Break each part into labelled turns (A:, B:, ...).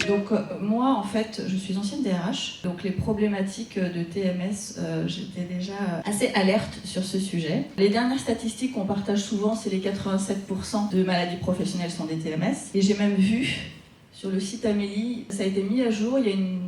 A: Donc moi en fait je suis ancienne DRH, donc les problématiques de TMS, j'étais déjà assez alerte sur ce sujet. Les dernières statistiques qu'on partage souvent, c'est les 87% de maladies professionnelles sont des TMS. Et j'ai même vu sur le site Amélie, ça a été mis à jour, il y a une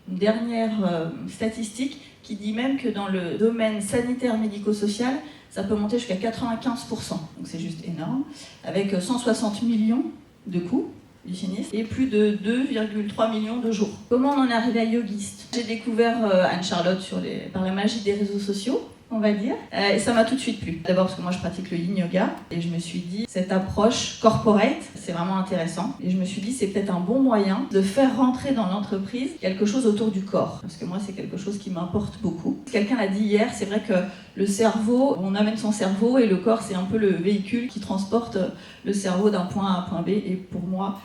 A: dernière statistique qui dit même que dans le domaine sanitaire médico-social, ça peut monter jusqu'à 95%. Donc c'est juste énorme, avec 160 millions de coûts du sinistre et plus de 2,3 millions de jours. Comment on en est arrivé à Yogist? J'ai découvert Anne-Charlotte par la magie des réseaux sociaux, on va dire, et ça m'a tout de suite plu. D'abord parce que moi je pratique le yin yoga et je me suis dit cette approche corporate c'est vraiment intéressant et je me suis dit c'est peut-être un bon moyen de faire rentrer dans l'entreprise quelque chose autour du corps parce que moi c'est quelque chose qui m'importe beaucoup. Quelqu'un l'a dit hier, c'est vrai que le cerveau, on amène son cerveau et le corps c'est un peu le véhicule qui transporte le cerveau d'un point A à un point B et pour moi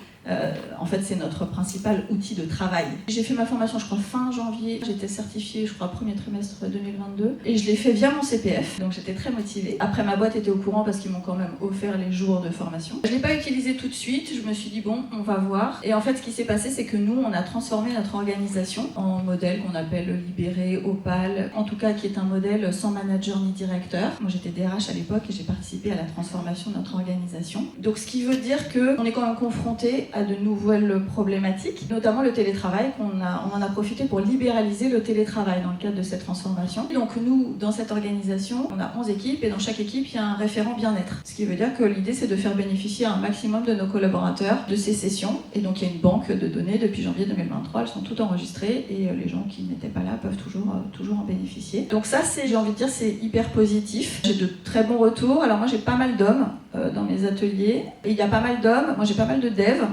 A: en fait c'est notre principal outil de travail. J'ai fait ma formation je crois fin janvier, j'étais certifiée je crois premier trimestre 2022 et je l'ai fait via mon CPF donc j'étais très motivée. Après ma boîte était au courant parce qu'ils m'ont quand même offert les jours de formation. Je l'ai pas utilisé tout de suite, je me suis dit bon on va voir et en fait ce qui s'est passé c'est que nous on a transformé notre organisation en modèle qu'on appelle libéré, opale, en tout cas qui est un modèle sans manager ni directeur. Moi j'étais DRH à l'époque et j'ai participé à la transformation de notre organisation. Donc ce qui veut dire qu'on est quand même confronté à de nouvelles problématiques, notamment le télétravail, on en a profité pour libéraliser le télétravail dans le cadre de cette transformation. Donc nous, dans cette organisation, on a 11 équipes et dans chaque équipe, il y a un référent bien-être. Ce qui veut dire que l'idée, c'est de faire bénéficier un maximum de nos collaborateurs de ces sessions. Et donc il y a une banque de données depuis janvier 2023, elles sont toutes enregistrées et les gens qui n'étaient pas là peuvent toujours en bénéficier. Donc ça, j'ai envie de dire, c'est hyper positif. J'ai de très bons retours. Alors moi, j'ai pas mal d'hommes dans mes ateliers et il y a pas mal d'hommes. Moi, j'ai pas mal de devs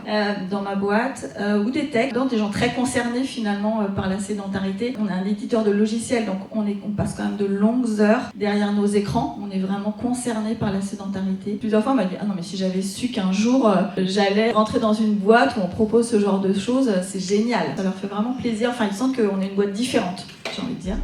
A: dans ma boîte ou des techs, des gens très concernés finalement par la sédentarité. On est un éditeur de logiciels, donc on passe quand même de longues heures derrière nos écrans. On est vraiment concernés par la sédentarité. Plusieurs fois, on m'a dit « Ah non, mais si j'avais su qu'un jour, j'allais rentrer dans une boîte où on propose ce genre de choses, c'est génial. » Ça leur fait vraiment plaisir. Enfin, ils sentent qu'on est une boîte différente, j'ai envie de dire.